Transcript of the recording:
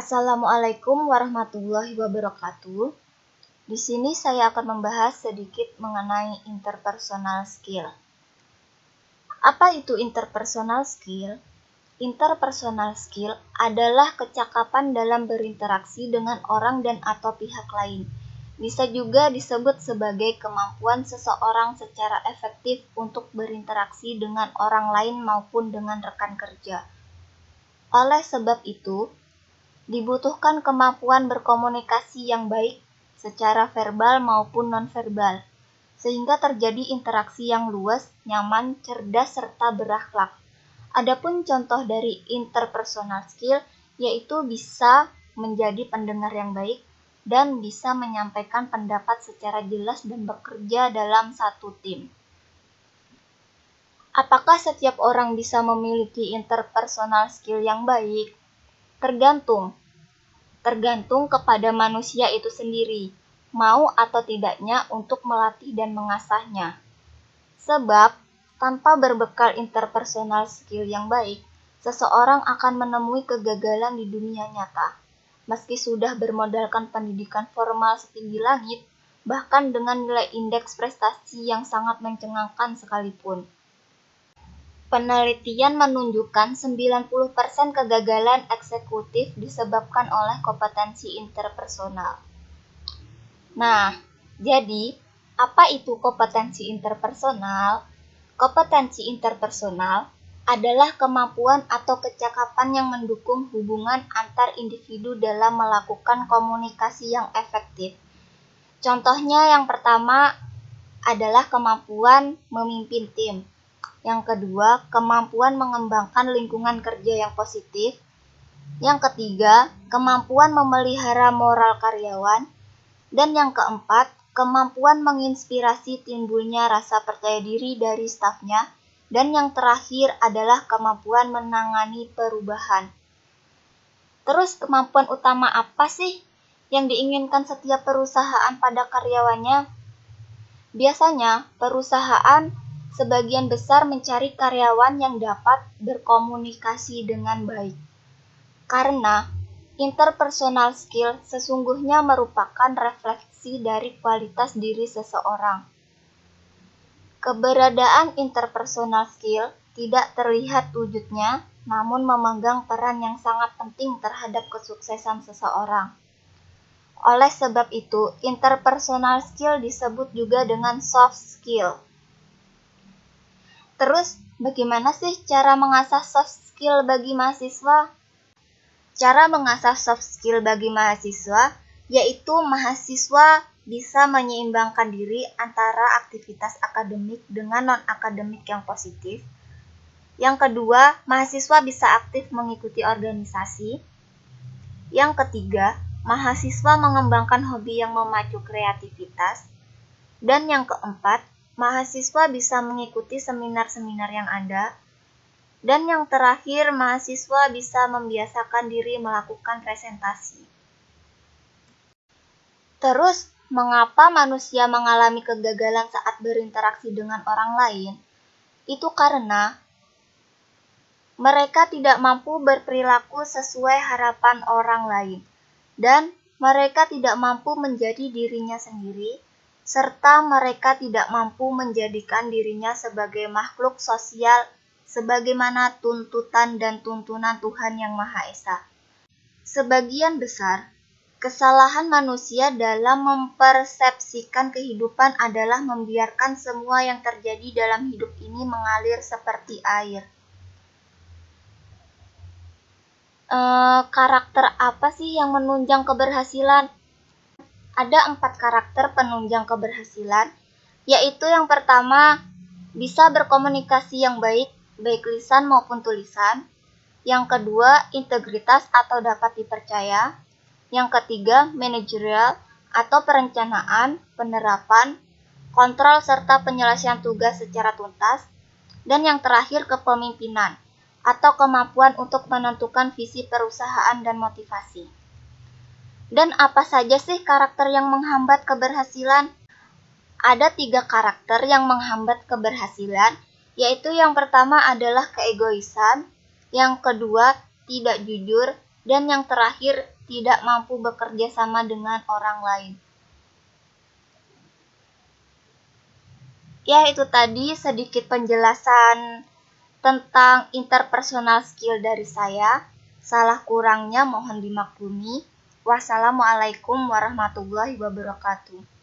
Assalamualaikum warahmatullahi wabarakatuh. Di sini saya akan membahas sedikit mengenai interpersonal skill. Apa itu interpersonal skill? Interpersonal skill adalah kecakapan dalam berinteraksi dengan orang dan atau pihak lain. Bisa juga disebut sebagai kemampuan seseorang secara efektif untuk berinteraksi dengan orang lain maupun dengan rekan kerja. Oleh sebab itu, dibutuhkan kemampuan berkomunikasi yang baik secara verbal maupun nonverbal, sehingga terjadi interaksi yang luas, nyaman, cerdas, serta berakhlak. Adapun contoh dari interpersonal skill yaitu bisa menjadi pendengar yang baik dan bisa menyampaikan pendapat secara jelas dan bekerja dalam satu tim. Apakah setiap orang bisa memiliki interpersonal skill yang baik? Tergantung kepada manusia itu sendiri, mau atau tidaknya untuk melatih dan mengasahnya. Sebab, tanpa berbekal interpersonal skill yang baik, seseorang akan menemui kegagalan di dunia nyata. Meski sudah bermodalkan pendidikan formal setinggi langit, bahkan dengan nilai indeks prestasi yang sangat mencengangkan sekalipun. Penelitian menunjukkan 90% kegagalan eksekutif disebabkan oleh kompetensi interpersonal. Nah, jadi apa itu kompetensi interpersonal? Kompetensi interpersonal adalah kemampuan atau kecakapan yang mendukung hubungan antar individu dalam melakukan komunikasi yang efektif. Contohnya yang pertama adalah kemampuan memimpin tim. Yang kedua, kemampuan mengembangkan lingkungan kerja yang positif. Yang ketiga, kemampuan memelihara moral karyawan. Dan yang keempat, kemampuan menginspirasi timbulnya rasa percaya diri dari stafnya. Dan yang terakhir adalah kemampuan menangani perubahan. Terus kemampuan utama apa sih yang diinginkan setiap perusahaan pada karyawannya? Biasanya, perusahaan sebagian besar mencari karyawan yang dapat berkomunikasi dengan baik. Karena interpersonal skill sesungguhnya merupakan refleksi dari kualitas diri seseorang. Keberadaan interpersonal skill tidak terlihat wujudnya, namun memegang peran yang sangat penting terhadap kesuksesan seseorang. Oleh sebab itu, interpersonal skill disebut juga dengan soft skill. Terus, bagaimana sih cara mengasah soft skill bagi mahasiswa? Cara mengasah soft skill bagi mahasiswa yaitu mahasiswa bisa menyeimbangkan diri antara aktivitas akademik dengan non-akademik yang positif. Yang kedua, mahasiswa bisa aktif mengikuti organisasi. Yang ketiga, mahasiswa mengembangkan hobi yang memacu kreativitas. Dan yang keempat, mahasiswa bisa mengikuti seminar-seminar yang ada. Dan yang terakhir, mahasiswa bisa membiasakan diri melakukan presentasi. Terus, mengapa manusia mengalami kegagalan saat berinteraksi dengan orang lain? Itu karena mereka tidak mampu berperilaku sesuai harapan orang lain, dan mereka tidak mampu menjadi dirinya sendiri, serta mereka tidak mampu menjadikan dirinya sebagai makhluk sosial sebagaimana tuntutan dan tuntunan Tuhan Yang Maha Esa. Sebagian besar kesalahan manusia dalam mempersepsikan kehidupan adalah membiarkan semua yang terjadi dalam hidup ini mengalir seperti air. Karakter apa sih yang menunjang keberhasilan? Ada 4 karakter penunjang keberhasilan, yaitu yang pertama, bisa berkomunikasi yang baik lisan maupun tulisan. Yang kedua, integritas atau dapat dipercaya. Yang ketiga, manajerial atau perencanaan, penerapan, kontrol serta penyelesaian tugas secara tuntas. Dan yang terakhir, kepemimpinan atau kemampuan untuk menentukan visi perusahaan dan motivasi. Dan apa saja sih karakter yang menghambat keberhasilan? Ada 3 karakter yang menghambat keberhasilan, yaitu yang pertama adalah keegoisan, yang kedua tidak jujur, dan yang terakhir tidak mampu bekerja sama dengan orang lain. Ya, itu tadi sedikit penjelasan tentang interpersonal skill dari saya. Salah kurangnya mohon dimaklumi. Wassalamualaikum warahmatullahi wabarakatuh.